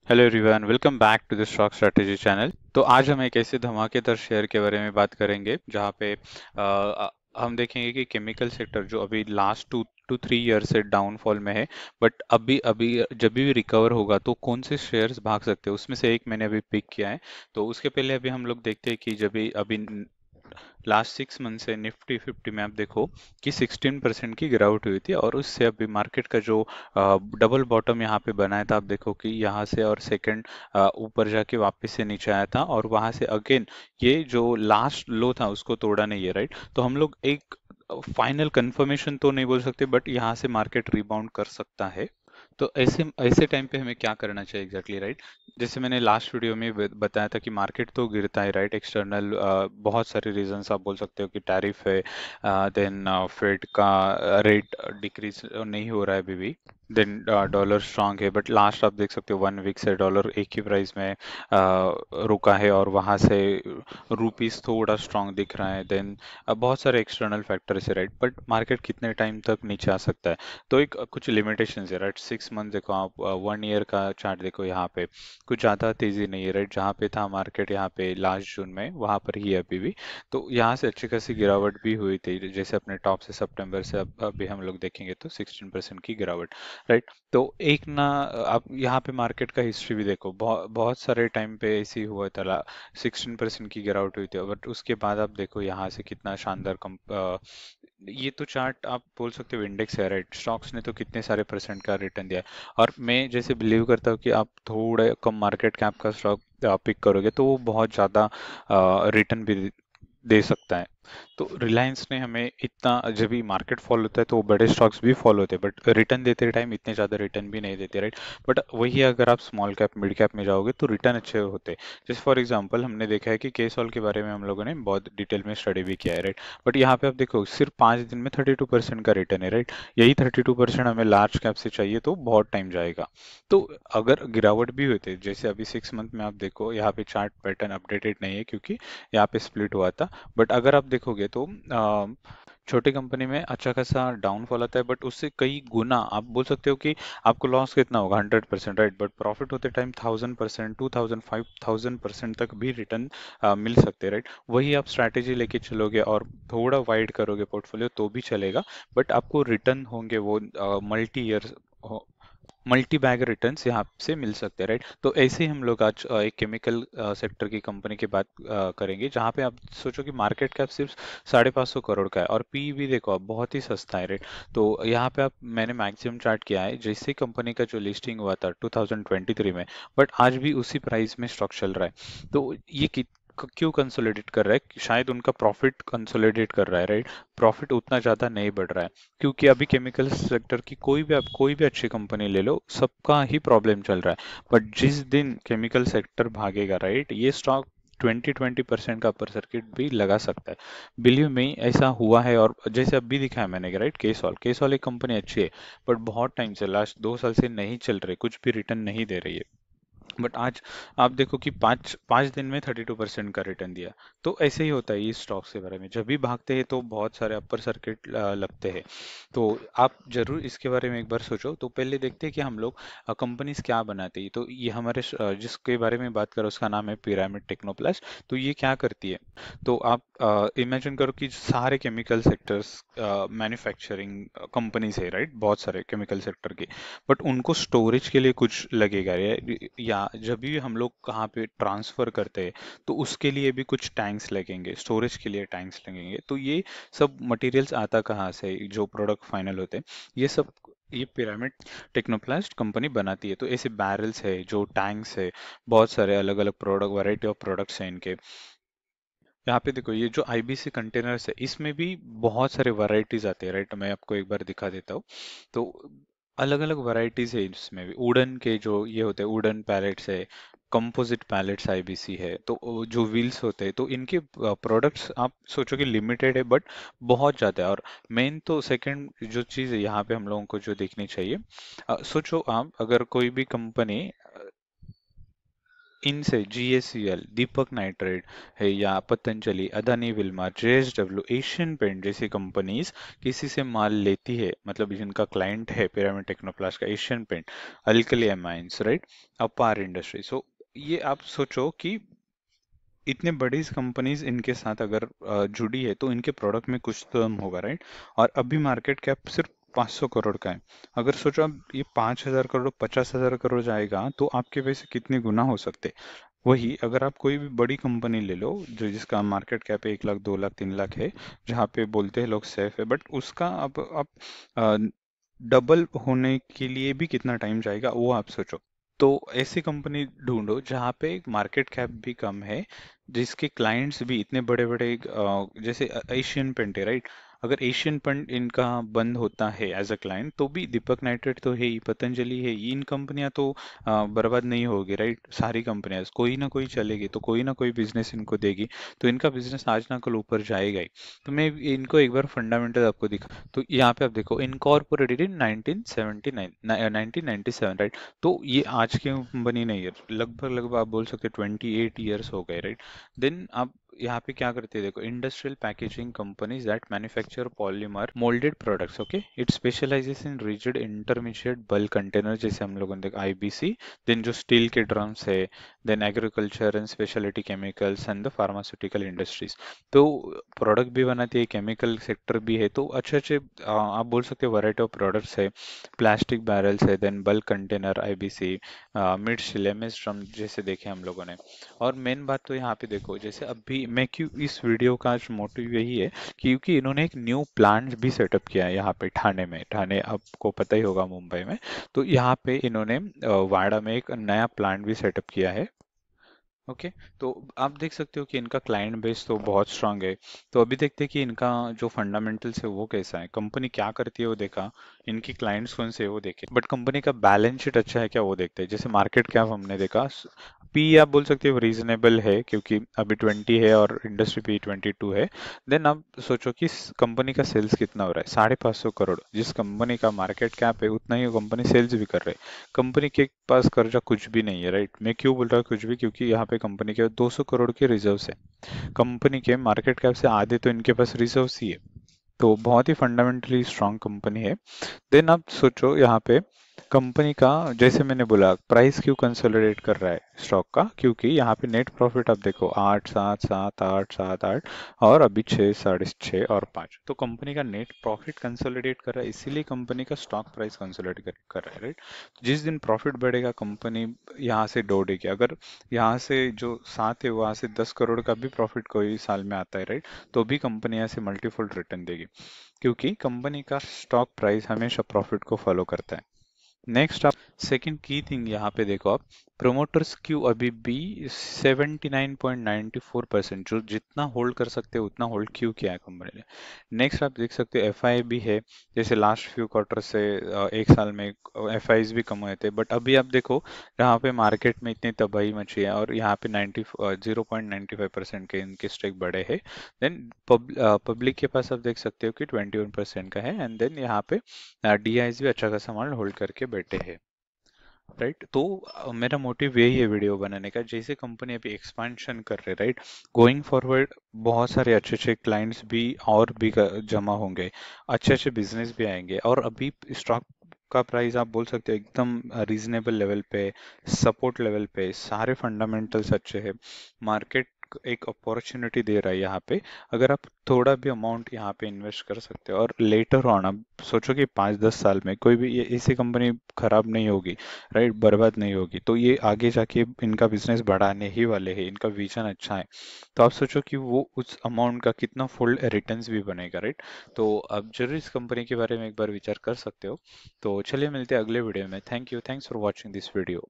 Hello everyone, welcome back to the stock strategy channel. तो आज हम एक ऐसे धमाकेदार शेयर के बारे में बात करेंगे जहां पे हम देखेंगे कि केमिकल सेक्टर जो अभी लास्ट 2 to 3 ईयर से डाउनफॉल में है, बट अभी अभी जब भी रिकवर होगा तो कौन से शेयर्स भाग सकते हैं, उसमें से एक मैंने अभी पिक किया है। तो उसके पहले अभी हम लोग देखते हैं कि जब भी अभी लास्ट 6 मंथ से निफ्टी 50 में आप देखो कि 16% की गिरावट हुई थी, और उससे अभी मार्केट का जो डबल बॉटम यहाँ पे बनाया था, आप देखो कि यहाँ से और सेकंड ऊपर जाके वापस से नीचे आया था, और वहां से अगेन ये जो लास्ट लो था उसको तोड़ा नहीं है, राइट। तो हम लोग एक फाइनल कंफर्मेशन तो नहीं बोल सकते, बट यहाँ से मार्केट रिबाउंड कर सकता है। तो ऐसे ऐसे टाइम पे हमें क्या करना चाहिए एग्जैक्टली, राइट। जैसे मैंने लास्ट वीडियो में बताया था कि मार्केट तो गिरता है, राइट। एक्सटर्नल बहुत सारे रीजंस आप बोल सकते हो कि टैरिफ है, देन फेड का रेट डिक्रीज नहीं हो रहा है अभी भी, देन डॉलर स्ट्रांग है, बट लास्ट आप देख सकते हो 1 वीक से डॉलर एक ही प्राइस में रुका है, और वहां से रुपीस थोड़ा स्ट्रांग दिख रहा है। देन बहुत सारे एक्सटर्नल फैक्टर्स है, राइट। बट मार्केट कितने टाइम तक नीचे आ सकता है, तो एक कुछ लिमिटेशंस है, राइट। 6 मंथ देखो आप, 1 ईयर का चार्ट देखो, यहाँ पे कुछ ज़्यादा तेजी नहीं है, राइट। जहाँ पे था मार्केट यहाँ पे लास्ट जून में, वहाँ पर ही है अभी भी। तो यहाँ से अच्छी खासी गिरावट भी हुई थी, जैसे अपने टॉप से सितंबर से अब अभी हम लोग देखेंगे तो 16% की गिरावट, राइट। तो एक ना, आप यहाँ पे मार्केट का हिस्ट्री भी देखो, बहुत बहुत सारे टाइम पे ऐसे ही हुआ था, 16% की गिरावट हुई थी, बट उसके बाद आप देखो यहाँ से कितना शानदार ये तो चार्ट आप बोल सकते हो इंडेक्स है, राइट। स्टॉक्स ने तो कितने सारे परसेंट का रिटर्न दिया है, और मैं जैसे बिलीव करता हूँ कि आप थोड़े कम मार्केट कैप का स्टॉक पिक करोगे तो वो बहुत ज़्यादा रिटर्न भी दे सकता है। तो रिलायंस ने हमें इतना, जब भी मार्केट फॉल होता है तो बड़े स्टॉक्स भी फॉल होते हैं, बट रिटर्न देते टाइम इतने ज़्यादा रिटर्न भी नहीं देते, राइट। बट वही अगर आप स्मॉल कैप मिड कैप में जाओगे तो रिटर्न अच्छे होते हैं। जैसे फॉर एग्जांपल हमने देखा है कि केसॉल के बारे में हम लोगों ने बहुत डिटेल में स्टडी भी किया है, राइट। बट यहाँ पे आप देखो सिर्फ 5 दिन में 32% का रिटर्न है, राइट। यही 32% हमें लार्ज कैप से चाहिए तो बहुत टाइम जाएगा। तो अगर गिरावट भी होते, जैसे अभी 6 मंथ में आप देखो, यहाँ पे चार्ट पैटर्न अपडेटेड नहीं है क्योंकि यहाँ पे स्प्लिट हुआ था, बट अगर आप देखोगे तो छोटी कंपनी में अच्छा खासा डाउनफॉल आता है, बट उससे कई गुना आप बोल सकते हो कि आपको लॉस कितना होगा, 100%, राइट। बट प्रॉफिट होते टाइम 1000%, 2000, 5000% तक भी रिटर्न मिल सकते हैं, राइट। वही आप स्ट्रैटेजी लेके चलोगे और थोड़ा वाइड करोगे पोर्टफोलियो तो भी चलेगा, बट आपको रिटर्न होंगे वो multi year, multi bag returns यहाँ से मिल सकते हैं, राइट। तो ऐसे ही हम लोग आज एक केमिकल सेक्टर की कंपनी की बात करेंगे, जहाँ पे आप सोचो कि मार्केट कैप सिर्फ 550 करोड़ का है, और पी भी देखो आप बहुत ही सस्ता है, राइट। तो यहाँ पे आप, मैंने मैक्सिमम चार्ट किया है जैसे कंपनी का जो लिस्टिंग हुआ था 2023 में, बट आज भी उसी प्राइस में स्टॉक चल रहा है। तो ये क्यों कंसोलिडेट कर रहा है, शायद उनका प्रॉफिट कंसोलिडेट कर रहा है, राइट। प्रॉफिट उतना ज्यादा नहीं बढ़ रहा है, क्योंकि अभी केमिकल सेक्टर की कोई भी अच्छी कंपनी ले लो, सबका ही प्रॉब्लम चल रहा है। बट जिस दिन केमिकल सेक्टर भागेगा, राइट, ये स्टॉक 20% का अपर सर्किट भी लगा सकता है। बिलीव में ऐसा हुआ है, और जैसे अभी दिखा है मैंने, राइट। केसॉल एक कंपनी अच्छी है, बट बहुत टाइम से, लास्ट 2 साल से नहीं चल रही, कुछ भी रिटर्न नहीं दे रही है। बट आज आप देखो कि पाँच पाँच दिन में 32% का रिटर्न दिया। तो ऐसे ही होता है ये स्टॉक्स के बारे में, जब भी भागते हैं तो बहुत सारे अपर सर्किट लगते हैं। तो आप जरूर इसके बारे में एक बार सोचो। तो पहले देखते हैं कि हम लोग कंपनीज क्या बनाते हैं। तो ये हमारे जिसके बारे में बात करो उसका नाम है पिरामिड टेक्नोप्लास्ट। तो ये क्या करती है, तो आप इमेजिन करो कि सारे केमिकल सेक्टर्स, मैन्युफैक्चरिंग कंपनीज है, राइट, बहुत सारे केमिकल सेक्टर के, बट उनको स्टोरेज के लिए कुछ लगेगा, या जब भी हम लोग कहाँ पे ट्रांसफर करते हैं तो उसके लिए भी कुछ टैंक्स लगेंगे, स्टोरेज के लिए टैंक्स लगेंगे। तो ये सब मटेरियल्स आता कहाँ से, जो प्रोडक्ट फाइनल होते हैं, ये सब ये पिरामिड टेक्नोप्लास्ट कंपनी बनाती है। तो ऐसे बैरल्स है, जो टैंक्स है, बहुत सारे अलग अलग प्रोडक्ट, वैरायटी ऑफ प्रोडक्ट्स हैं इनके। यहाँ पे देखो ये जो आईबीसी कंटेनर्स है, इसमें भी बहुत सारे वैरायटीज आते हैं, राइट। मैं आपको एक बार दिखा देता हूँ। तो अलग अलग वैरायटीज है इसमें भी, वुडन के जो ये होते हैं, वुडन पैलेट्स है, कंपोजिट पैलेट्स आईबीसी है, तो वो जो व्हील्स होते हैं, तो इनके प्रोडक्ट्स आप सोचो कि लिमिटेड है, बट बहुत ज़्यादा है। और मेन तो सेकंड जो चीज़ है यहाँ पे हम लोगों को जो देखनी चाहिए, सोचो आप अगर कोई भी कंपनी इनसे GACL, दीपक नाइट्रेट है या Patanjali, Adani Wilmar, JSW, Asian paint जैसी कंपनीज किसी से माल लेती है, मतलब जिनका क्लाइंट है पिरामिड टेक्नोप्लास्ट का Asian paint, alkali amines, right, Apar industry. So ये आप सोचो कि इतने बड़ी कंपनीज इनके साथ अगर जुड़ी है तो इनके प्रोडक्ट में कुछ तो दम होगा, राइट। और अभी मार्केट कैप सिर्फ 500 करोड़ का है। अगर सोचो अब ये 5,000 करोड़ 50,000 करोड़ जाएगा तो आपके पैसे कितने गुना हो सकते। वही अगर आप कोई भी बड़ी कंपनी ले लो जो जिसका मार्केट कैप 1 लाख 2 लाख 3 लाख है, जहाँ पे बोलते हैं लोग सेफ है, बट उसका अब आप डबल होने के लिए भी कितना टाइम जाएगा वो आप सोचो। तो ऐसी कंपनी ढूंढो जहाँ पे मार्केट कैप भी कम है, जिसके क्लाइंट्स भी इतने बड़े बड़े, जैसे एशियन पेंट है, राइट। अगर एशियन पेंट इनका बंद होता है एज अ क्लाइंट तो भी दीपक नाइट्रेट तो है ही, पतंजलि है ही, इन कंपनियां तो बर्बाद नहीं होगी, राइट। सारी कंपनियां कोई ना कोई चलेगी तो कोई ना कोई बिजनेस इनको देगी, तो इनका बिजनेस आज ना कल ऊपर जाएगा ही। तो मैं इनको एक बार फंडामेंटल आपको दिखा, तो यहाँ पे आप देखो इनकॉर्पोरेटेड इन 1979 1997, राइट। तो ये आज की कंपनी नहीं है, लगभग लगभग आप बोल सकते 28 ईयर्स हो गए, राइट। देन आप यहाँ पे क्या करते हैं देखो, industrial packaging companies that manufacture polymer moulded products, okay. It specialises in rigid intermediate bulk container, जैसे हम लोगों ने देखा IBC। देन जो स्टील के ड्रम्स है, then agriculture and speciality chemicals and the pharmaceutical industries. तो प्रोडक्ट भी बनाती है, केमिकल सेक्टर भी है, तो अच्छे अच्छे आप बोल सकते हो वैरायटी ऑफ प्रोडक्ट्स है। प्लास्टिक बैरल्स है, देन बल्क कंटेनर IBC, मिड सिलेमस ड्रम जैसे देखे हम लोगों ने। और मेन बात तो यहाँ पे देखो, जैसे अभी मैं क्यों इस वीडियो का मोटिव यही है क्योंकि इन्होंने एक न्यू प्लांट भी सेटअप किया है यहाँ पे ठाणे में। ठाणे आपको पता ही होगा मुंबई में। तो यहाँ पे इन्होंने वाड़ा में एक नया प्लांट भी सेटअप किया है, ओके। तो आप देख सकते हो कि इनका क्लाइंट बेस तो बहुत स्ट्रांग है। तो अभी देखते हैं कि इनका जो फंडामेंटल्स है वो कैसा है, कंपनी क्या करती है वो देखा, इनकी क्लाइंट्स कौन से है वो देखे, बट कंपनी का बैलेंस शीट अच्छा है क्या वो देखते हैं। जैसे मार्केट कैप हमने देखा, पी आप बोल सकते हो रीजनेबल है क्योंकि अभी 20 है और इंडस्ट्री पी 22 है। देन आप सोचो कि कंपनी का सेल्स कितना हो रहा है, 550 करोड़। जिस कंपनी का मार्केट कैप है उतना ही कंपनी सेल्स भी कर रही है। कंपनी के पास कर्जा कुछ भी नहीं है, राइट। मैं क्यों बोल रहा हूँ कुछ भी, क्योंकि यहाँ पे कंपनी के 200 करोड़ के रिजर्व्स है। कंपनी के मार्केट कैप से आधे तो इनके पास रिजर्व्स ही है। तो बहुत ही फंडामेंटली स्ट्रांग कंपनी है। देन आप सोचो यहाँ पे कंपनी का, जैसे मैंने बोला प्राइस क्यों कंसोलिडेट कर रहा है स्टॉक का, क्योंकि यहाँ पे नेट प्रॉफिट आप देखो 8 7 7 8 7 8 और अभी 6 6.5 और 5। तो कंपनी का नेट प्रॉफिट कंसोलिडेट कर रहा है, इसीलिए कंपनी का स्टॉक प्राइस कंसोलिडेट कर रहा है, राइट। जिस दिन प्रॉफिट बढ़ेगा कंपनी यहाँ से दौड़ेगी। अगर यहाँ से जो 7 है वहां से 10 करोड़ का भी प्रॉफिट कोई साल में आता है, राइट, तो भी कंपनी यहाँ से मल्टीफोल्ड रिटर्न देगी, क्योंकि कंपनी का स्टॉक प्राइस हमेशा प्रॉफिट को फॉलो करता है। नेक्स्ट आप सेकंड की थिंग यहाँ पे देखो आप, प्रोमोटर्स क्यू अभी भी 79.94%, जो जितना होल्ड कर सकते हैं उतना होल्ड क्यों किया है कंपनी ने। नेक्स्ट आप देख सकते हो FI भी है। जैसे लास्ट फ्यू क्वार्टर से एक साल में FIs भी कम हुए थे, बट अभी आप देखो यहाँ पे मार्केट में इतनी तबाही मची है और यहाँ पे 0.95% के इनके स्टेक बढ़े हैं। देन पब्लिक के पास आप देख सकते हो कि 21% का है। एंड देन यहाँ पे DIs भी अच्छा खासा माल होल्ड करके बैठे हैं, राइट। तो मेरा मोटिव यही है वीडियो बनाने का, जैसे कंपनी अभी एक्सपेंशन कर रहे, राइट, गोइंग फॉरवर्ड बहुत सारे अच्छे अच्छे क्लाइंट्स भी और भी जमा होंगे, अच्छे अच्छे बिजनेस भी आएंगे। और अभी स्टॉक का प्राइस आप बोल सकते हो एकदम रीजनेबल लेवल पे, सपोर्ट लेवल पे, सारे फंडामेंटल्स अच्छे हैं। मार्केट एक अपॉर्चुनिटी दे रहा है यहाँ पे, अगर आप थोड़ा भी अमाउंट यहाँ पे इन्वेस्ट कर सकते हो और लेटर ऑन आप सोचो कि 5 10 साल में कोई भी ये ऐसी कंपनी खराब नहीं होगी, राइट, बर्बाद नहीं होगी, तो ये आगे जाके इनका बिजनेस बढ़ाने ही वाले हैं, इनका विजन अच्छा है। तो आप सोचो कि वो उस अमाउंट का कितना फुल रिटर्न्स भी बनेगा, राइट। तो आप जरूर इस कंपनी के बारे में एक बार विचार कर सकते हो। तो चलिए मिलते हैं अगले वीडियो में। Thank you, thanks for watching this video.